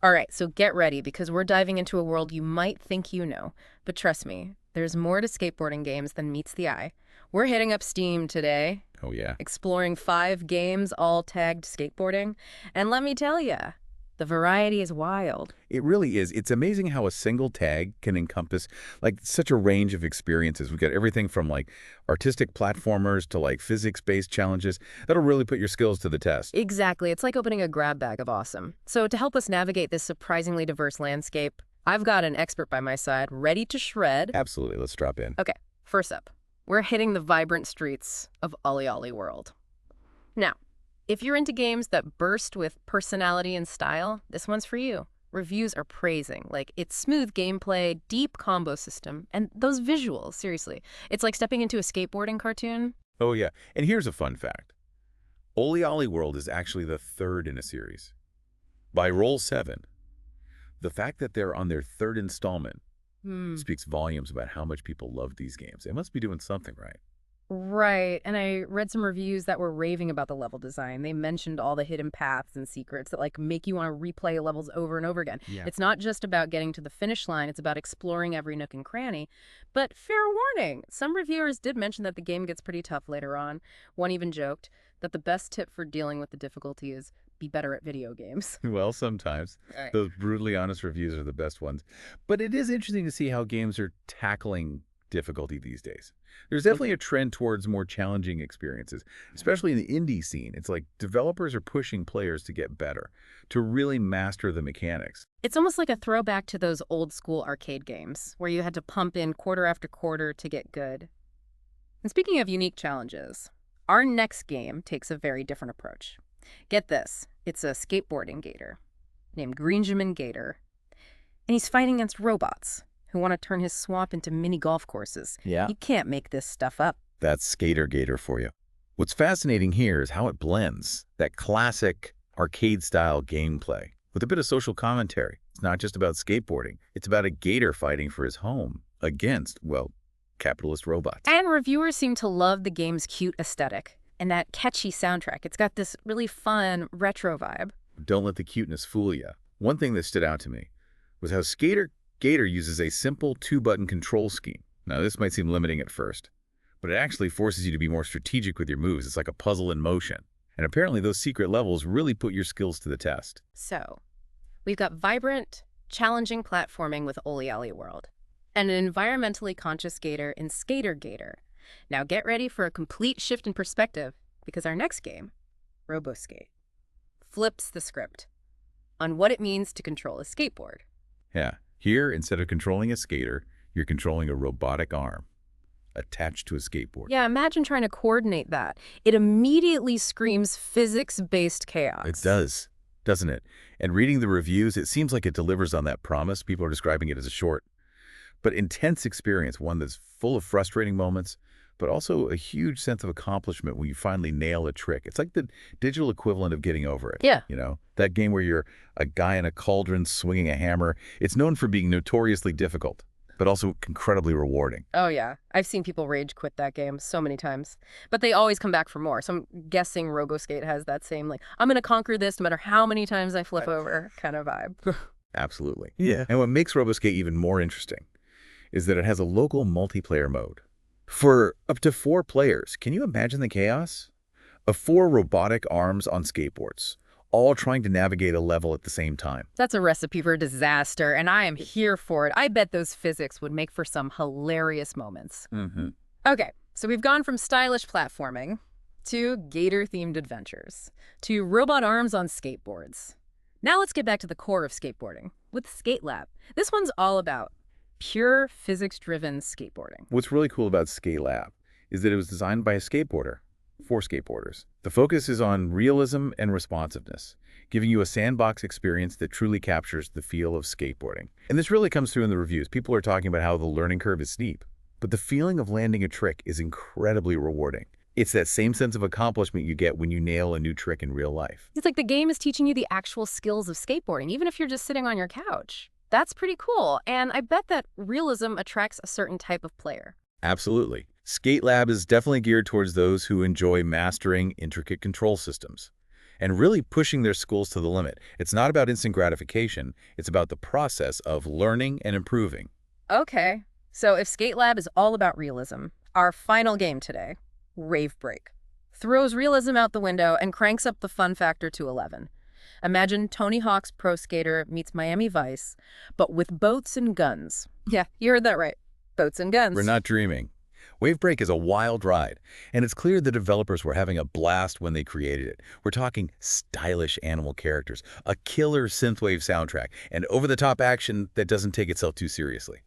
All right, so get ready because we're diving into a world you might think you know. But trust me, there's more to skateboarding games than meets the eye. We're hitting up Steam today, Oh, yeah. exploring 5 games all tagged skateboarding. And let me tell you, the variety is wild. It really is. It's amazing how a single tag can encompass like such a range of experiences. We've got everything from like artistic platformers to like physics-based challenges that'll really put your skills to the test. Exactly, it's like opening a grab bag of awesome. So to help us navigate this surprisingly diverse landscape, I've got an expert by my side, ready to shred. Absolutely. Let's drop in. Okay, first up, we're hitting the vibrant streets of OlliOlli World. Now, if you're into games that burst with personality and style, this one's for you. Reviews are praising, like its smooth gameplay, deep combo system, and those visuals, seriously. It's like stepping into a skateboarding cartoon. Oh, yeah. And here's a fun fact. OlliOlli World is actually the third in a series. By Roll 7, the fact that they're on their third installment speaks volumes about how much people love these games. They must be doing something right. Right, and I read some reviews that were raving about the level design. They mentioned all the hidden paths and secrets that like make you want to replay levels over and over again. Yeah. It's not just about getting to the finish line, it's about exploring every nook and cranny. But fair warning, some reviewers did mention that the game gets pretty tough later on. One even joked that the best tip for dealing with the difficulty is be better at video games. Well, sometimes. Right. Those brutally honest reviews are the best ones. But it is interesting to see how games are tackling difficulty these days. There's definitely a trend towards more challenging experiences, especially in the indie scene. It's like developers are pushing players to get better, to really master the mechanics. It's almost like a throwback to those old school arcade games where you had to pump in quarter after quarter to get good. And speaking of unique challenges, our next game takes a very different approach. Get this, it's a skateboarding gator named Greenjamin Gator, and he's fighting against robots who want to turn his swamp into mini golf courses. Yeah. You can't make this stuff up. That's Skator Gator for you. What's fascinating here is how it blends that classic arcade-style gameplay with a bit of social commentary. It's not just about skateboarding. It's about a gator fighting for his home against, well, capitalist robots. And reviewers seem to love the game's cute aesthetic and that catchy soundtrack. It's got this really fun retro vibe. Don't let the cuteness fool you. One thing that stood out to me was how Skator Gator uses a simple 2-button control scheme. Now, this might seem limiting at first, but it actually forces you to be more strategic with your moves. It's like a puzzle in motion. And apparently those secret levels really put your skills to the test. So, we've got vibrant, challenging platforming with OlliOlli World, and an environmentally conscious skater in Skator Gator. Now get ready for a complete shift in perspective, because our next game, RoboSkate, flips the script on what it means to control a skateboard. Yeah. Here, instead of controlling a skater, you're controlling a robotic arm attached to a skateboard. Yeah, imagine trying to coordinate that. It immediately screams physics-based chaos. It does, doesn't it? And reading the reviews, it seems like it delivers on that promise. People are describing it as a short but intense experience, one that's full of frustrating moments, but also a huge sense of accomplishment when you finally nail a trick. It's like the digital equivalent of getting over it. Yeah. You know, that game where you're a guy in a cauldron swinging a hammer. It's known for being notoriously difficult, but also incredibly rewarding. Oh, yeah. I've seen people rage quit that game so many times. But they always come back for more. So I'm guessing RoboSkate has that same, like, I'm going to conquer this no matter how many times I flip over kind of vibe. Absolutely. Yeah. And what makes RoboSkate even more interesting is that it has a local multiplayer mode. For up to 4 players, can you imagine the chaos? Of 4 robotic arms on skateboards, all trying to navigate a level at the same time. That's a recipe for disaster, and I am here for it. I bet those physics would make for some hilarious moments. Okay, so we've gone from stylish platforming to gator-themed adventures to robot arms on skateboards. Now let's get back to the core of skateboarding with Skate Lab. This one's all about pure physics-driven skateboarding. What's really cool about Skate Lab is that it was designed by a skateboarder for skateboarders. The focus is on realism and responsiveness, giving you a sandbox experience that truly captures the feel of skateboarding. And this really comes through in the reviews. People are talking about how the learning curve is steep, but the feeling of landing a trick is incredibly rewarding. It's that same sense of accomplishment you get when you nail a new trick in real life. It's like the game is teaching you the actual skills of skateboarding, even if you're just sitting on your couch. That's pretty cool, and I bet that realism attracts a certain type of player. Absolutely. Skate Lab is definitely geared towards those who enjoy mastering intricate control systems. and really pushing their skills to the limit. It's not about instant gratification. It's about the process of learning and improving. Okay, so if Skate Lab is all about realism, our final game today, Rave Break, throws realism out the window and cranks up the fun factor to 11. Imagine Tony Hawk's Pro Skater meets Miami Vice, but with boats and guns. Yeah, you heard that right. Boats and guns. We're not dreaming. Wavebreak is a wild ride, and it's clear the developers were having a blast when they created it. We're talking stylish animal characters, a killer synthwave soundtrack, and over-the-top action that doesn't take itself too seriously.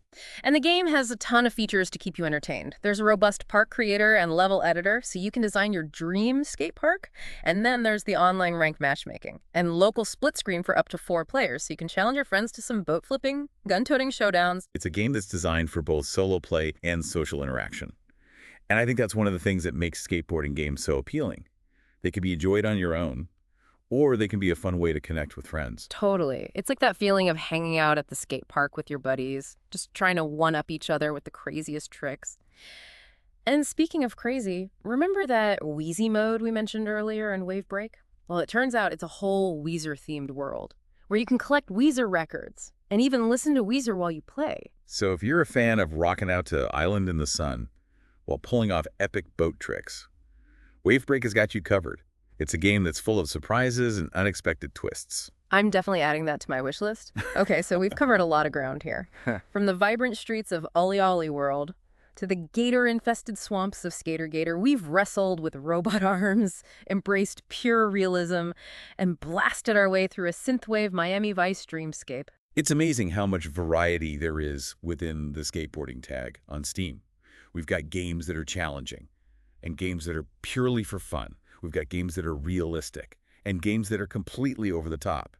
And the game has a ton of features to keep you entertained. There's a robust park creator and level editor, so you can design your dream skate park. And then there's the online ranked matchmaking and local split screen for up to 4 players, so you can challenge your friends to some boat flipping, gun-toting showdowns. It's a game that's designed for both solo play and social interaction. And I think that's one of the things that makes skateboarding games so appealing. They can be enjoyed on your own, or they can be a fun way to connect with friends. Totally. It's like that feeling of hanging out at the skate park with your buddies, just trying to one-up each other with the craziest tricks. And speaking of crazy, remember that Wheezy mode we mentioned earlier in Wave Break? Well, it turns out it's a whole Weezer-themed world, where you can collect Weezer records and even listen to Weezer while you play. So if you're a fan of rocking out to Island in the Sun while pulling off epic boat tricks, Wavebreak has got you covered. It's a game that's full of surprises and unexpected twists. I'm definitely adding that to my wish list. Okay, so we've covered a lot of ground here. From the vibrant streets of OlliOlli World to the gator-infested swamps of Skator Gator, we've wrestled with robot arms, embraced pure realism, and blasted our way through a synthwave Miami Vice dreamscape. It's amazing how much variety there is within the skateboarding tag on Steam. We've got games that are challenging and games that are purely for fun. We've got games that are realistic and games that are completely over the top.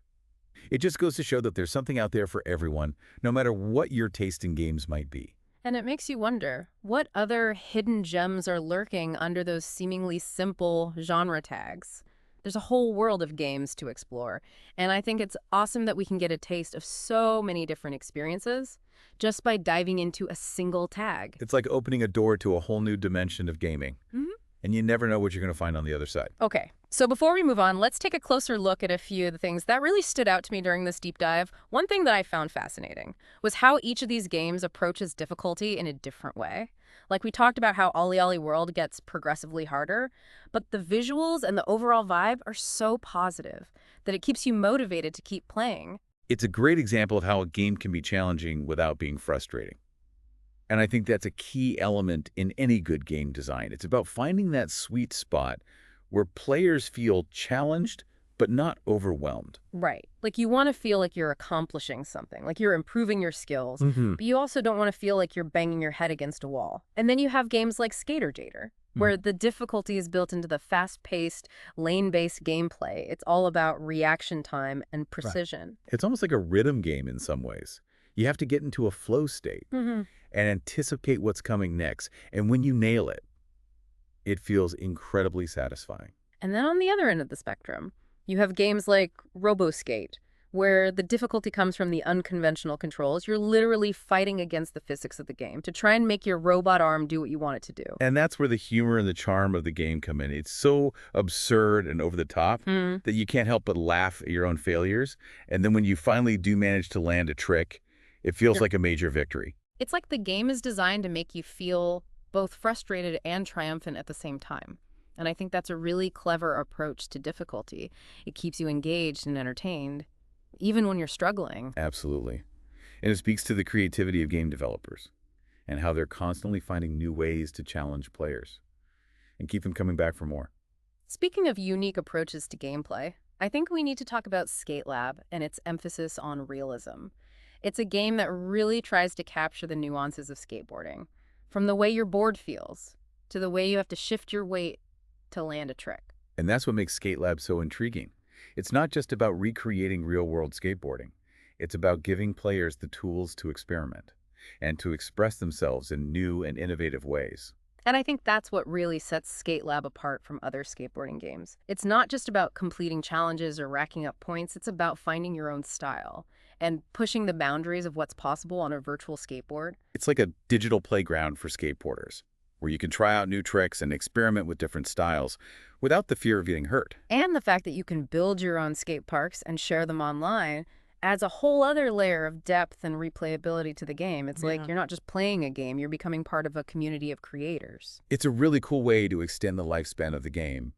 It just goes to show that there's something out there for everyone, no matter what your taste in games might be. And it makes you wonder, what other hidden gems are lurking under those seemingly simple genre tags? There's a whole world of games to explore, and I think it's awesome that we can get a taste of so many different experiences just by diving into a single tag. It's like opening a door to a whole new dimension of gaming. And you never know what you're going to find on the other side. Okay, so before we move on, let's take a closer look at a few of the things that really stood out to me during this deep dive. One thing that I found fascinating was how each of these games approaches difficulty in a different way. Like we talked about how OlliOlli World gets progressively harder, but the visuals and the overall vibe are so positive that it keeps you motivated to keep playing. It's a great example of how a game can be challenging without being frustrating. And I think that's a key element in any good game design. It's about finding that sweet spot where players feel challenged but not overwhelmed. Right. Like you want to feel like you're accomplishing something, like you're improving your skills, but you also don't want to feel like you're banging your head against a wall. And then you have games like Skator Gator, where the difficulty is built into the fast-paced, lane-based gameplay. It's all about reaction time and precision. Right. It's almost like a rhythm game in some ways. You have to get into a flow state and anticipate what's coming next. And when you nail it, it feels incredibly satisfying. And then on the other end of the spectrum, you have games like RoboSkate, where the difficulty comes from the unconventional controls. You're literally fighting against the physics of the game to try and make your robot arm do what you want it to do. And that's where the humor and the charm of the game come in. It's so absurd and over the top that you can't help but laugh at your own failures. And then when you finally do manage to land a trick, it feels like a major victory. It's like the game is designed to make you feel both frustrated and triumphant at the same time. And I think that's a really clever approach to difficulty. It keeps you engaged and entertained, even when you're struggling. Absolutely. And it speaks to the creativity of game developers and how they're constantly finding new ways to challenge players and keep them coming back for more. Speaking of unique approaches to gameplay, I think we need to talk about Skate Lab and its emphasis on realism. It's a game that really tries to capture the nuances of skateboarding, from the way your board feels to the way you have to shift your weight to land a trick. And that's what makes Skate Lab so intriguing. It's not just about recreating real-world skateboarding. It's about giving players the tools to experiment and to express themselves in new and innovative ways. And I think that's what really sets Skate Lab apart from other skateboarding games. It's not just about completing challenges or racking up points. It's about finding your own style and pushing the boundaries of what's possible on a virtual skateboard. It's like a digital playground for skateboarders. where you can try out new tricks and experiment with different styles without the fear of getting hurt. And the fact that you can build your own skate parks and share them online adds a whole other layer of depth and replayability to the game. It's like you're not just playing a game, you're becoming part of a community of creators. It's a really cool way to extend the lifespan of the game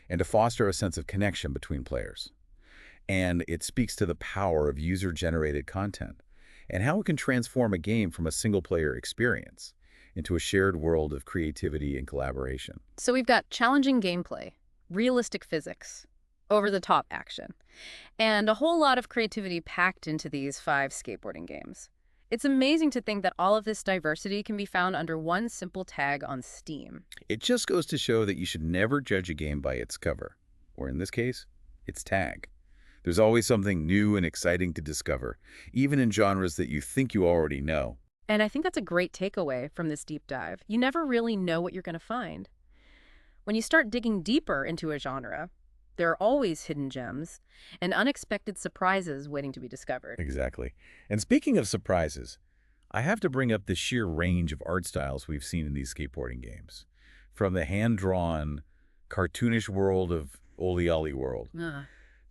and to foster a sense of connection between players. And it speaks to the power of user-generated content and how it can transform a game from a single-player experience into a shared world of creativity and collaboration. So we've got challenging gameplay, realistic physics, over-the-top action, and a whole lot of creativity packed into these 5 skateboarding games. It's amazing to think that all of this diversity can be found under one simple tag on Steam. It just goes to show that you should never judge a game by its cover, or in this case, its tag. There's always something new and exciting to discover, even in genres that you think you already know. And I think that's a great takeaway from this deep dive. You never really know what you're going to find. When you start digging deeper into a genre, there are always hidden gems and unexpected surprises waiting to be discovered. Exactly. And speaking of surprises, I have to bring up the sheer range of art styles we've seen in these skateboarding games. From the hand-drawn, cartoonish world of OlliOlli World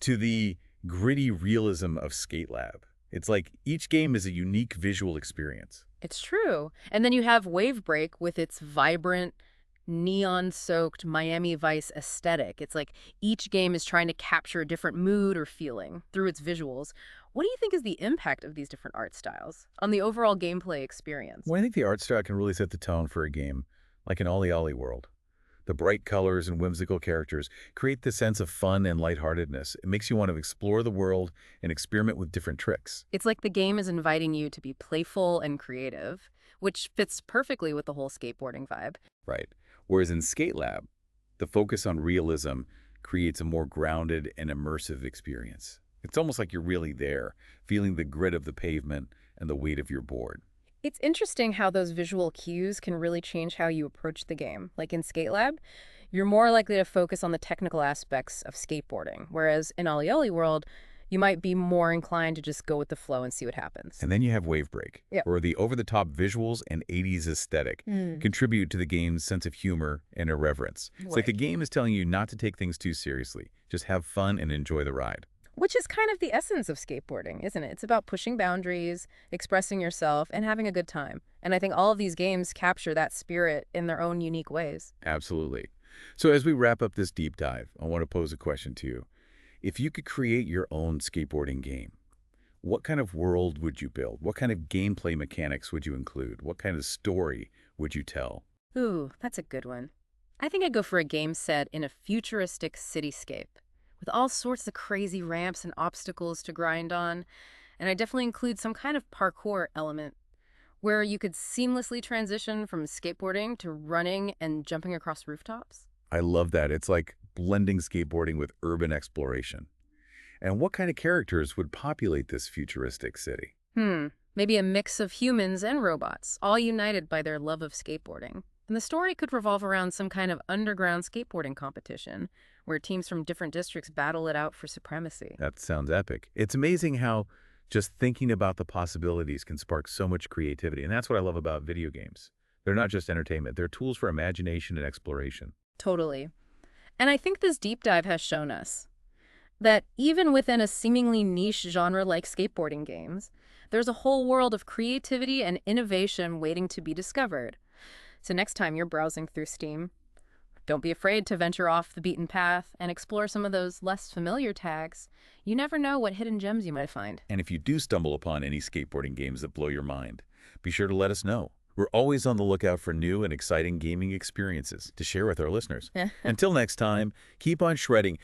to the gritty realism of SkatelAB. It's like each game is a unique visual experience. It's true. And then you have Wave Break with its vibrant, neon-soaked Miami Vice aesthetic. It's like each game is trying to capture a different mood or feeling through its visuals. What do you think is the impact of these different art styles on the overall gameplay experience? Well, I think the art style can really set the tone for a game, like an OlliOlli World. The bright colors and whimsical characters create this sense of fun and lightheartedness. It makes you want to explore the world and experiment with different tricks. It's like the game is inviting you to be playful and creative, which fits perfectly with the whole skateboarding vibe. Right. Whereas in SkatelAB, the focus on realism creates a more grounded and immersive experience. It's almost like you're really there, feeling the grit of the pavement and the weight of your board. It's interesting how those visual cues can really change how you approach the game. Like in SkatelAB, you're more likely to focus on the technical aspects of skateboarding, whereas in OlliOlli World, you might be more inclined to just go with the flow and see what happens. And then you have Wave Break, where the over-the-top visuals and 80s aesthetic contribute to the game's sense of humor and irreverence. It's like the game is telling you not to take things too seriously. Just have fun and enjoy the ride. Which is kind of the essence of skateboarding, isn't it? It's about pushing boundaries, expressing yourself, and having a good time. And I think all of these games capture that spirit in their own unique ways. Absolutely. So as we wrap up this deep dive, I want to pose a question to you. If you could create your own skateboarding game, what kind of world would you build? What kind of gameplay mechanics would you include? What kind of story would you tell? Ooh, that's a good one. I think I'd go for a game set in a futuristic cityscape, with all sorts of crazy ramps and obstacles to grind on. And I definitely include some kind of parkour element where you could seamlessly transition from skateboarding to running and jumping across rooftops. I love that. It's like blending skateboarding with urban exploration. And what kind of characters would populate this futuristic city? Maybe a mix of humans and robots, all united by their love of skateboarding. And the story could revolve around some kind of underground skateboarding competition where teams from different districts battle it out for supremacy. That sounds epic. It's amazing how just thinking about the possibilities can spark so much creativity. And that's what I love about video games. They're not just entertainment. They're tools for imagination and exploration. Totally. And I think this deep dive has shown us that even within a seemingly niche genre like skateboarding games, there's a whole world of creativity and innovation waiting to be discovered. So next time you're browsing through Steam, don't be afraid to venture off the beaten path and explore some of those less familiar tags. You never know what hidden gems you might find. And if you do stumble upon any skateboarding games that blow your mind, be sure to let us know. We're always on the lookout for new and exciting gaming experiences to share with our listeners. Until next time, keep on shredding.